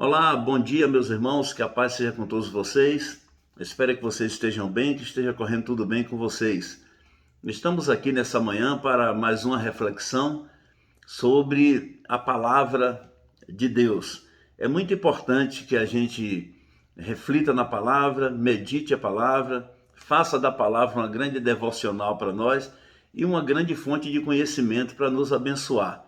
Olá, bom dia, meus irmãos, que a paz seja com todos vocês. Espero que vocês estejam bem, que esteja correndo tudo bem com vocês. Estamos aqui nessa manhã para mais uma reflexão sobre a palavra de Deus. É muito importante que a gente reflita na palavra, medite a palavra, faça da palavra uma grande devocional para nós e uma grande fonte de conhecimento para nos abençoar.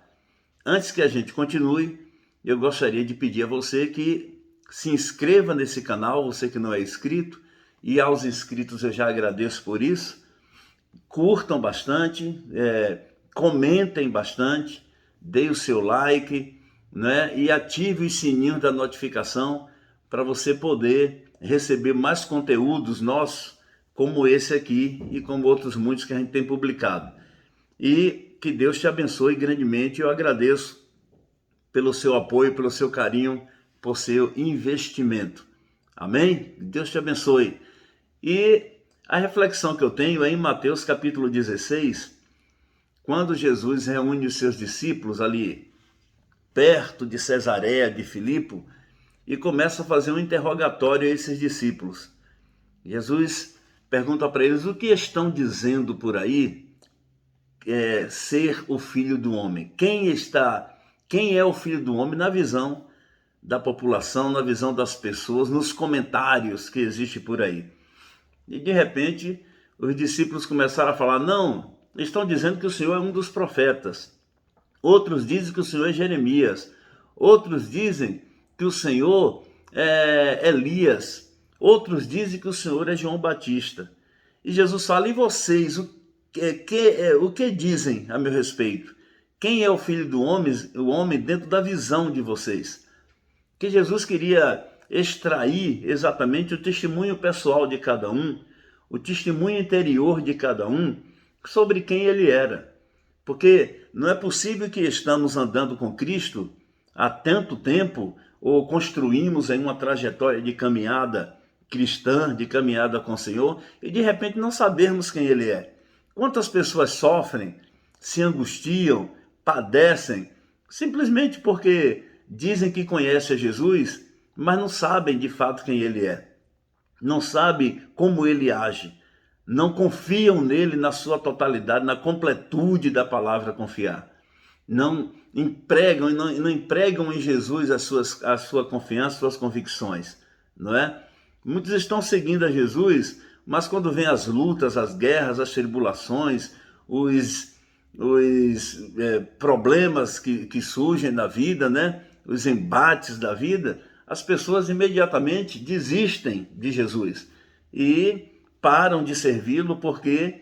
Antes que a gente continue, eu gostaria de pedir a você que se inscreva nesse canal, você que não é inscrito, e aos inscritos eu já agradeço por isso. Curtam bastante, comentem bastante, deem o seu like, né? E ative o sininho da notificação para você poder receber mais conteúdos nossos, como esse aqui e como outros muitos que a gente tem publicado. E que Deus te abençoe grandemente. Eu agradeço pelo seu apoio, pelo seu carinho, por seu investimento. Amém? Deus te abençoe. E a reflexão que eu tenho é em Mateus capítulo 16, quando Jesus reúne os seus discípulos ali perto de Cesareia de Filipe e começa a fazer um interrogatório a esses discípulos. Jesus pergunta para eles: o que estão dizendo por aí ser o Filho do Homem? Quem é o Filho do Homem na visão da população, na visão das pessoas, nos comentários que existem por aí? E de repente, os discípulos começaram a falar: não, estão dizendo que o Senhor é um dos profetas. Outros dizem que o Senhor é Jeremias. Outros dizem que o Senhor é Elias. Outros dizem que o Senhor é João Batista. E Jesus fala: e vocês, o que dizem a meu respeito? Quem é o Filho do Homem, o homem dentro da visão de vocês? Que Jesus queria extrair exatamente o testemunho pessoal de cada um, o testemunho interior de cada um sobre quem ele era. Porque não é possível que estamos andando com Cristo há tanto tempo ou construímos em uma trajetória de caminhada cristã, de caminhada com o Senhor, e de repente não sabermos quem ele é. Quantas pessoas sofrem, se angustiam, padecem, simplesmente porque dizem que conhecem a Jesus, mas não sabem de fato quem ele é. Não sabem como ele age. Não confiam nele na sua totalidade, na completude da palavra confiar. Não empregam em Jesus a sua confiança, suas convicções, não é? Muitos estão seguindo a Jesus, mas quando vem as lutas, as guerras, as tribulações, os problemas que surgem na vida, né? Os embates da vida, as pessoas imediatamente desistem de Jesus e param de servi-lo porque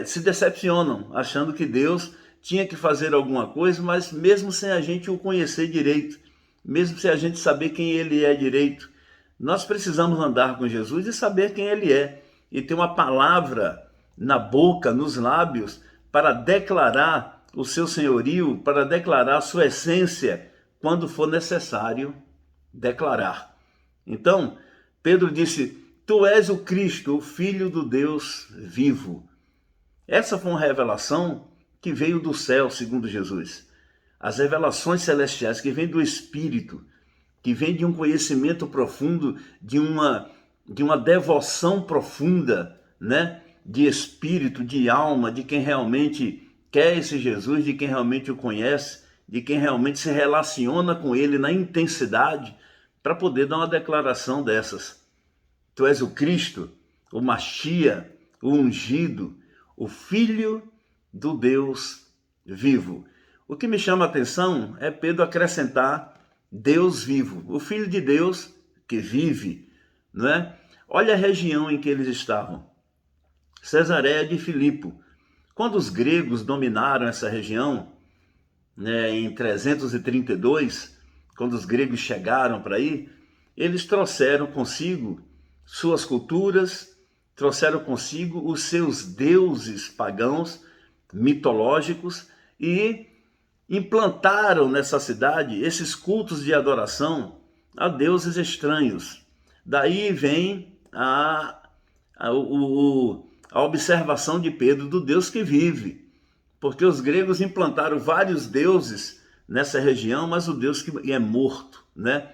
se decepcionam, achando que Deus tinha que fazer alguma coisa, mas mesmo sem a gente o conhecer direito, mesmo sem a gente saber quem ele é direito, nós precisamos andar com Jesus e saber quem ele é, e ter uma palavra na boca, nos lábios, para declarar o seu senhorio, para declarar a sua essência, quando for necessário declarar. Então, Pedro disse: tu és o Cristo, o Filho do Deus vivo. Essa foi uma revelação que veio do céu, segundo Jesus. As revelações celestiais que vêm do Espírito, que vêm de um conhecimento profundo, de uma devoção profunda, né? De espírito, de alma, de quem realmente quer esse Jesus, de quem realmente o conhece, de quem realmente se relaciona com ele na intensidade, para poder dar uma declaração dessas. Tu és o Cristo, o Machia, o ungido, o Filho do Deus vivo. O que me chama a atenção é Pedro acrescentar Deus vivo, o Filho de Deus que vive, não é? Olha a região em que eles estavam. Cesareia de Filipe. Quando os gregos dominaram essa região, né, em 332, quando os gregos chegaram para aí, eles trouxeram consigo suas culturas, trouxeram consigo os seus deuses pagãos, mitológicos, e implantaram nessa cidade esses cultos de adoração a deuses estranhos. Daí vem a observação de Pedro do Deus que vive, porque os gregos implantaram vários deuses nessa região, mas o Deus que é morto, né?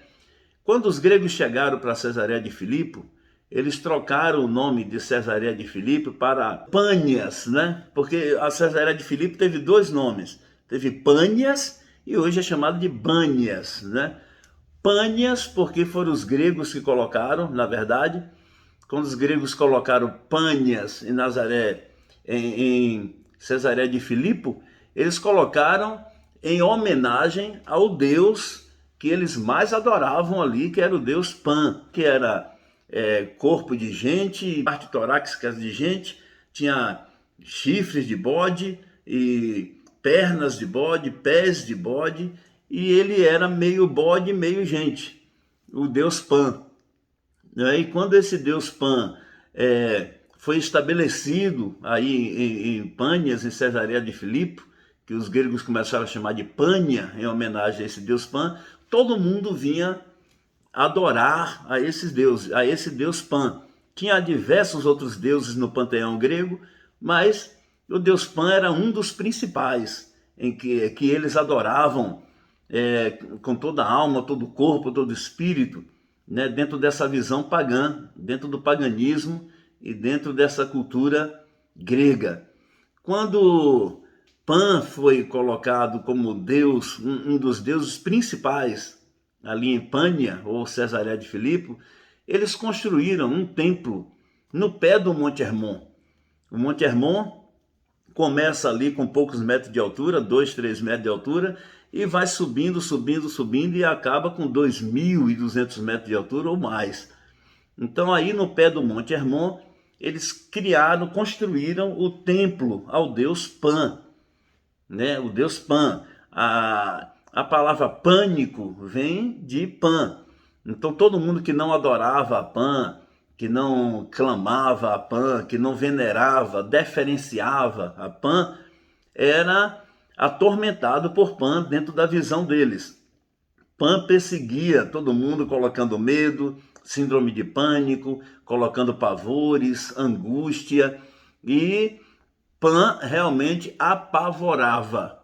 Quando os gregos chegaram para Cesareia de Filipe, eles trocaram o nome de Cesareia de Filipe para Pânias, né? Porque a Cesareia de Filipe teve dois nomes. Teve Pânias e hoje é chamado de Bânias, né? Pânias porque foram os gregos que colocaram, na verdade, quando os gregos colocaram Pânias em Nazaré, em Cesareia de Filipe, eles colocaram em homenagem ao deus que eles mais adoravam ali, que era o deus Pan, que era corpo de gente, parte torácica de gente, tinha chifres de bode e pernas de bode, pés de bode, e ele era meio bode, meio gente, o deus Pan. E quando esse deus Pan foi estabelecido aí em Pânias, em Cesareia de Filipe, que os gregos começaram a chamar de Pânia, em homenagem a esse deus Pan, todo mundo vinha adorar a esses deuses, a esse deus Pan. Tinha diversos outros deuses no panteão grego, mas o deus Pan era um dos principais, em que eles adoravam com toda a alma, todo o corpo, todo o espírito, né, dentro dessa visão pagã, dentro do paganismo e dentro dessa cultura grega. Quando Pan foi colocado como deus, um dos deuses principais ali em Pânia, ou Cesareia de Filipe, eles construíram um templo no pé do Monte Hermon. O Monte Hermon começa ali com poucos metros de altura, 2, 3 metros de altura, e vai subindo, subindo, subindo, e acaba com 2.200 metros de altura ou mais. Então aí no pé do Monte Hermon, eles construíram o templo ao deus Pan, né? O deus Pan. A palavra pânico vem de Pan. Então todo mundo que não adorava a Pan, que não clamava a Pan, que não venerava, deferenciava a Pan, era atormentado por Pan dentro da visão deles. Pan perseguia todo mundo, colocando medo, síndrome de pânico, colocando pavores, angústia, e Pan realmente apavorava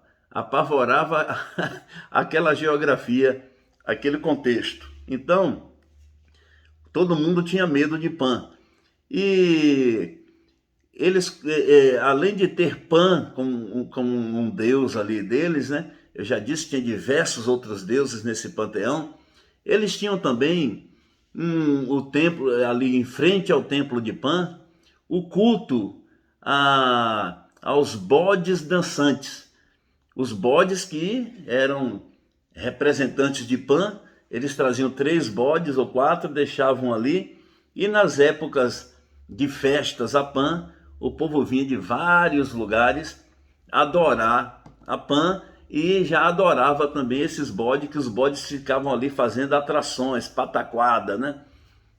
aquela geografia, aquele contexto. Então, todo mundo tinha medo de Pan. E eles, além de ter Pan como um deus ali deles, né? Eu já disse que tinha diversos outros deuses nesse panteão. Eles tinham também o templo, ali em frente ao templo de Pan, o culto aos bodes dançantes. Os bodes que eram representantes de Pan, eles traziam 3 bodes ou 4, deixavam ali, e nas épocas de festas a Pan, o povo vinha de vários lugares adorar a Pan, e já adorava também esses bodes, que os bodes ficavam ali fazendo atrações, pataquada, né?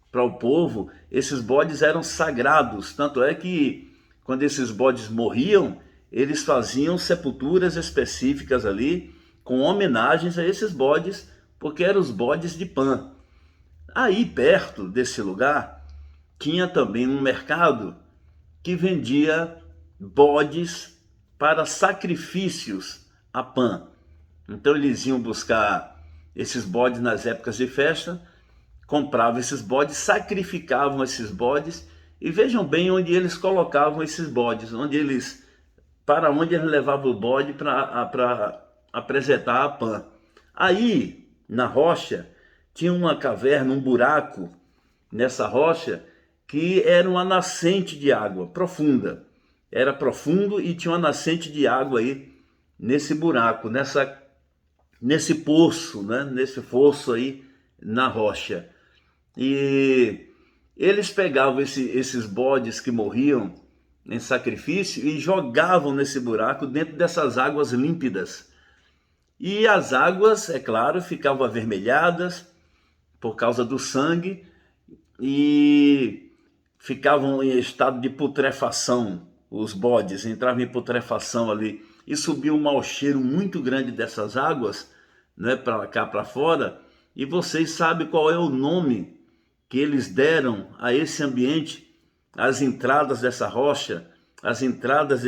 Para o povo, esses bodes eram sagrados, tanto é que quando esses bodes morriam, eles faziam sepulturas específicas ali, com homenagens a esses bodes, porque eram os bodes de Pan. Aí perto desse lugar, tinha também um mercado que vendia bodes para sacrifícios a Pan. Então eles iam buscar esses bodes nas épocas de festa, compravam esses bodes, sacrificavam esses bodes, e vejam bem onde eles colocavam esses bodes, para onde eles levavam o bode para apresentar a Pan. Aí, na rocha, tinha uma caverna, um buraco nessa rocha, que era uma nascente de água profunda. Era profundo e tinha uma nascente de água aí nesse buraco, nesse poço, né? Nesse fosso aí na rocha. E eles pegavam esses bodes que morriam em sacrifício e jogavam nesse buraco dentro dessas águas límpidas. E as águas, é claro, ficavam avermelhadas por causa do sangue e ficavam em estado de putrefação. Os bodes entravam em putrefação ali e subia um mau cheiro muito grande dessas águas, né, para cá, para fora. E vocês sabem qual é o nome que eles deram a esse ambiente, as entradas dessa rocha, as entradas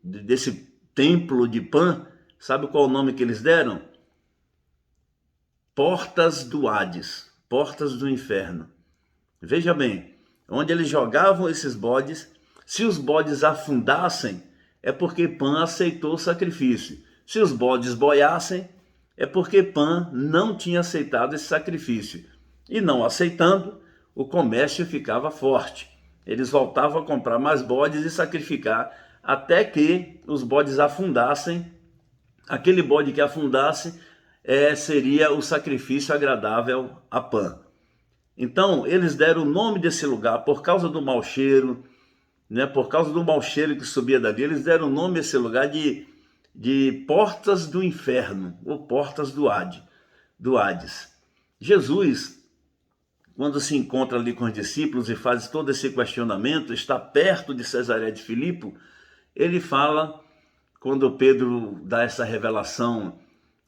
desse templo de Pan? Sabe qual é o nome que eles deram? Portas do Hades. portas do inferno. Veja bem, onde eles jogavam esses bodes, se os bodes afundassem, é porque Pan aceitou o sacrifício. Se os bodes boiassem, é porque Pan não tinha aceitado esse sacrifício. E não aceitando, o comércio ficava forte. Eles voltavam a comprar mais bodes e sacrificar até que os bodes afundassem. Aquele bode que afundasse seria o sacrifício agradável a Pan. Então, eles deram o nome desse lugar por causa do mau cheiro, né? Por causa do mau cheiro que subia dali, eles deram o nome a esse lugar de Portas do Inferno, ou Portas do Hades. Jesus, quando se encontra ali com os discípulos e faz todo esse questionamento, está perto de Cesareia de Filipe, ele fala, quando Pedro dá essa revelação,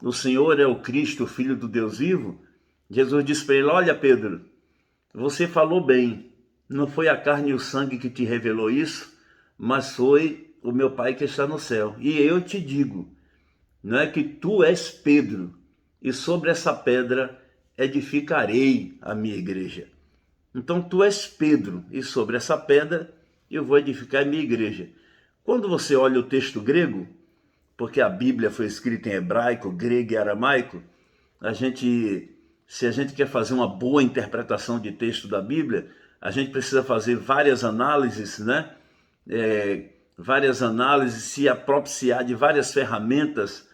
o Senhor é o Cristo, o Filho do Deus vivo, Jesus diz para ele, olha Pedro, você falou bem, não foi a carne e o sangue que te revelou isso, mas foi o meu Pai que está no céu. E eu te digo, não é que tu és Pedro, e sobre essa pedra edificarei a minha igreja. Então tu és Pedro, e sobre essa pedra eu vou edificar a minha igreja. Quando você olha o texto grego, porque a Bíblia foi escrita em hebraico, grego e aramaico, se a gente quer fazer uma boa interpretação de texto da Bíblia, a gente precisa fazer várias análises, né? Várias análises, se propiciar de várias ferramentas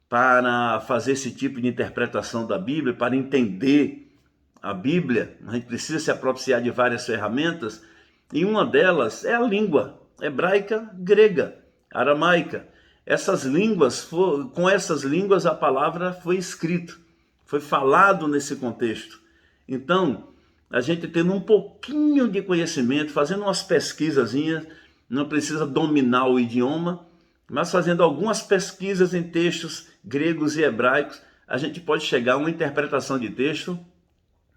para fazer esse tipo de interpretação da Bíblia, para entender a Bíblia. A gente precisa se propiciar de várias ferramentas, e uma delas é a língua hebraica, grega, aramaica. Com essas línguas a palavra foi escrita, foi falado nesse contexto. Então, a gente tendo um pouquinho de conhecimento, fazendo umas pesquisazinhas, não precisa dominar o idioma, mas fazendo algumas pesquisas em textos gregos e hebraicos, a gente pode chegar a uma interpretação de texto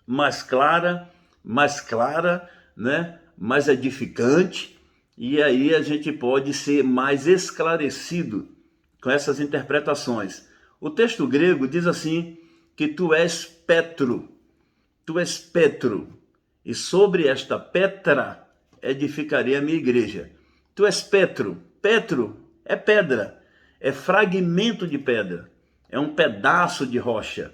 mais clara, né? Mais edificante, e aí a gente pode ser mais esclarecido com essas interpretações. O texto grego diz assim, que tu és Petro, e sobre esta pedra edificarei a minha igreja. Tu és Petro, Petro é pedra, é fragmento de pedra, é um pedaço de rocha,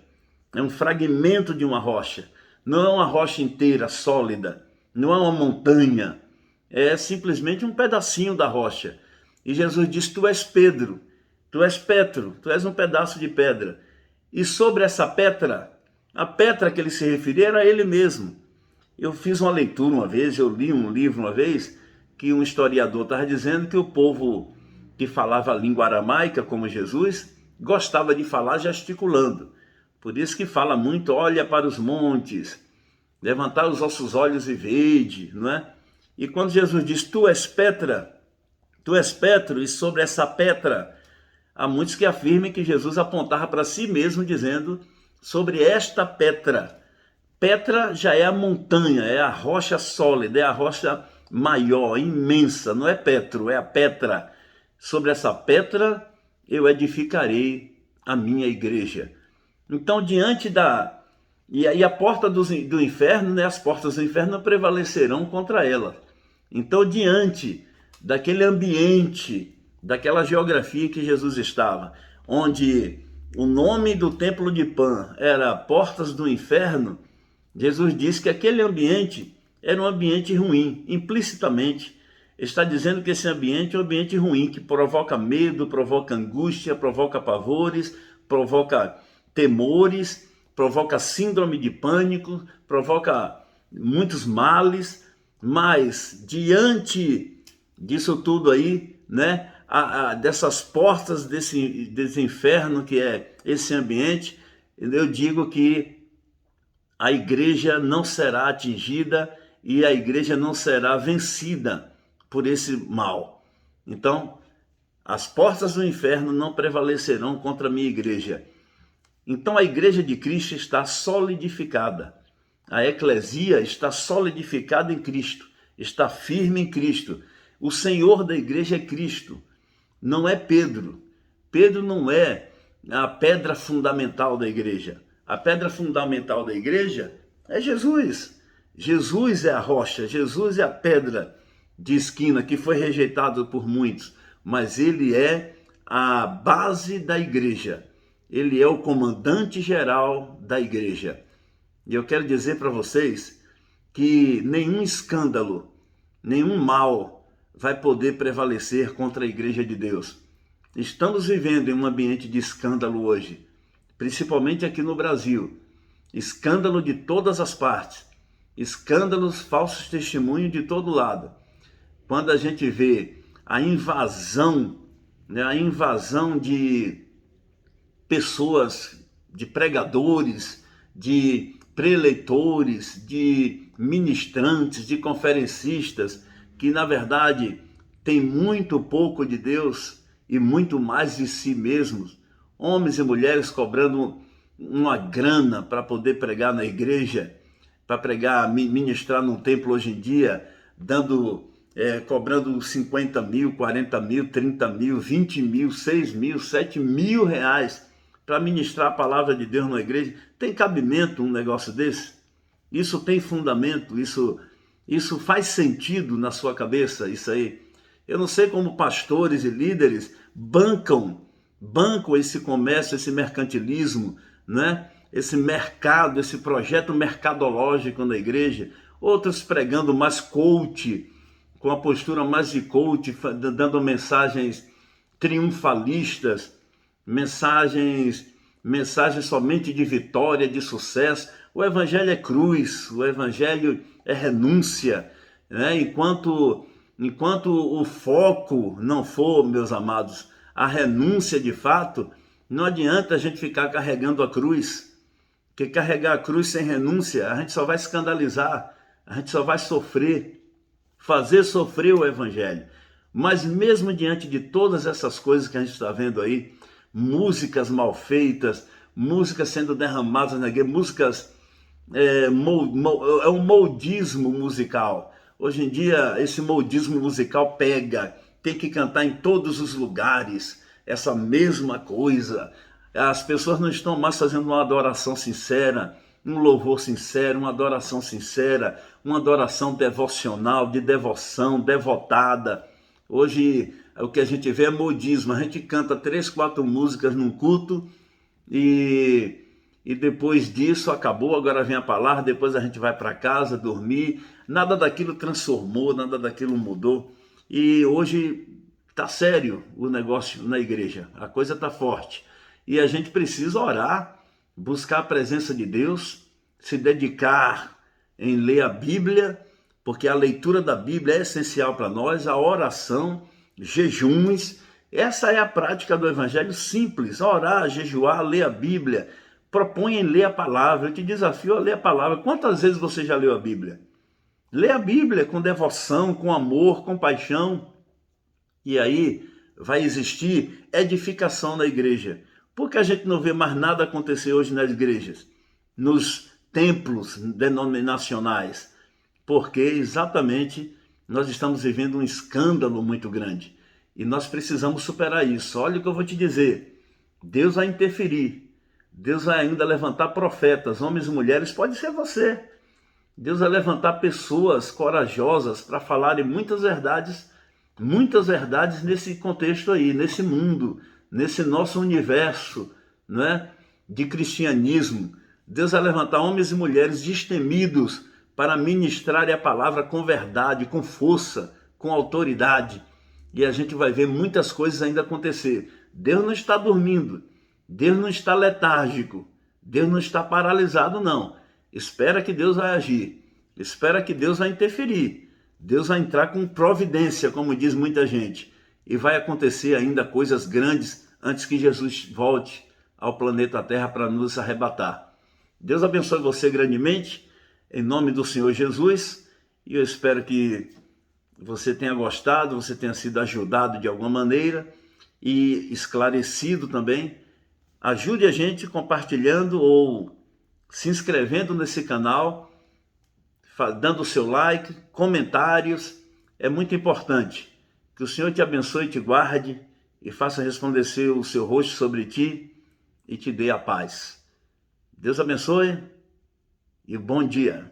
é um fragmento de uma rocha, não é uma rocha inteira, sólida, não é uma montanha, é simplesmente um pedacinho da rocha. E Jesus diz, tu és Pedro, tu és Petro, tu és um pedaço de pedra. E sobre essa pedra, a pedra que ele se referia era ele mesmo. Eu fiz uma leitura uma vez, eu li um livro uma vez, que um historiador estava dizendo que o povo que falava a língua aramaica, como Jesus, gostava de falar gesticulando. Por isso que fala muito, olha para os montes, levantar os vossos olhos e vede, não é? E quando Jesus diz, tu és Petro, e sobre essa pedra, há muitos que afirmam que Jesus apontava para si mesmo, dizendo, sobre esta pedra. Pedra já é a montanha, é a rocha sólida, é a rocha maior, imensa, não é Petro, é a pedra. Sobre essa pedra eu edificarei a minha igreja. Então, E aí a porta do inferno, né, as portas do inferno não prevalecerão contra ela. Então, diante daquele ambiente, daquela geografia que Jesus estava, onde o nome do templo de Pan era Portas do Inferno, Jesus disse que aquele ambiente era um ambiente ruim, implicitamente. Está dizendo que esse ambiente é um ambiente ruim, que provoca medo, provoca angústia, provoca pavores, provoca temores, provoca síndrome de pânico, provoca muitos males, mas diante disso tudo aí, né, dessas portas desse inferno que é esse ambiente, eu digo que a igreja não será atingida e a igreja não será vencida por esse mal. Então, as portas do inferno não prevalecerão contra a minha igreja. Então, a igreja de Cristo está solidificada. A eclesia está solidificada em Cristo, está firme em Cristo. O Senhor da igreja é Cristo, não é Pedro. Pedro não é a pedra fundamental da igreja. A pedra fundamental da igreja É Jesus. Jesus é a rocha, Jesus é a pedra de esquina que foi rejeitado por muitos, mas ele é a base da igreja. Ele é o comandante geral da igreja. E eu quero dizer para vocês que nenhum escândalo, nenhum mal vai poder prevalecer contra a igreja de Deus. Estamos vivendo em um ambiente de escândalo hoje, principalmente aqui no Brasil. Escândalo de todas as partes. Escândalos, falsos testemunhos de todo lado. Quando a gente vê a invasão, né, a invasão de pessoas, de pregadores, de preleitores, de ministrantes, de conferencistas, que na verdade tem muito pouco de Deus e muito mais de si mesmos, homens e mulheres cobrando uma grana para poder pregar na igreja, para pregar, ministrar num templo hoje em dia, cobrando 50 mil, 40 mil, 30 mil, 20 mil, 6 mil, 7 mil reais para ministrar a palavra de Deus na igreja. Tem cabimento um negócio desse? Isso tem fundamento? Isso faz sentido na sua cabeça, isso aí? Eu não sei como pastores e líderes bancam esse comércio, esse mercantilismo, né? Esse mercado, esse projeto mercadológico na igreja. Outros pregando mais coach, com a postura mais de coach, dando mensagens triunfalistas, mensagens somente de vitória, de sucesso. O evangelho é cruz, o evangelho é renúncia, né? Enquanto o foco não for, meus amados, a renúncia de fato, não adianta a gente ficar carregando a cruz, porque carregar a cruz sem renúncia, a gente só vai escandalizar, a gente só vai sofrer, fazer sofrer o evangelho. Mas mesmo diante de todas essas coisas que a gente está vendo aí, músicas mal feitas, músicas sendo derramadas na igreja, músicas, é um moldismo musical. Hoje em dia, esse moldismo musical pega, tem que cantar em todos os lugares, essa mesma coisa. As pessoas não estão mais fazendo uma adoração sincera, um louvor sincero, uma adoração sincera, uma adoração devocional, de devoção, devotada. Hoje, o que a gente vê é modismo. A gente canta 3, 4 músicas num culto e depois disso acabou, agora vem a palavra, depois a gente vai para casa dormir. Nada daquilo transformou, nada daquilo mudou. E hoje está sério o negócio na igreja, a coisa está forte. E a gente precisa orar, buscar a presença de Deus, se dedicar em ler a Bíblia, porque a leitura da Bíblia é essencial para nós, a oração, jejuns. Essa é a prática do evangelho simples: orar, jejuar, ler a Bíblia. Propõe em ler a palavra. Eu te desafio a ler a palavra. Quantas vezes você já leu a Bíblia? Lê a Bíblia com devoção, com amor, com paixão. E aí vai existir edificação na igreja. Por que a gente não vê mais nada acontecer hoje nas igrejas, nos templos denominacionais? Porque exatamente nós estamos vivendo um escândalo muito grande. E nós precisamos superar isso. Olha o que eu vou te dizer. Deus vai interferir. Deus vai ainda levantar profetas, homens e mulheres, pode ser você. Deus vai levantar pessoas corajosas para falarem muitas verdades nesse contexto aí, nesse mundo, nesse nosso universo, né, de cristianismo. Deus vai levantar homens e mulheres destemidos para ministrarem a palavra com verdade, com força, com autoridade. E a gente vai ver muitas coisas ainda acontecer. Deus não está dormindo, Deus não está letárgico, Deus não está paralisado, não. Espera que Deus vai agir, espera que Deus vai interferir. Deus vai entrar com providência, como diz muita gente, e vai acontecer ainda coisas grandes antes que Jesus volte ao planeta Terra para nos arrebatar. Deus abençoe você grandemente, em nome do Senhor Jesus, e eu espero que você tenha gostado, você tenha sido ajudado de alguma maneira e esclarecido também. Ajude a gente compartilhando ou se inscrevendo nesse canal, dando o seu like, comentários. É muito importante. Que o Senhor te abençoe, te guarde e faça resplandecer o seu rosto sobre ti e te dê a paz. Deus abençoe. e bom dia.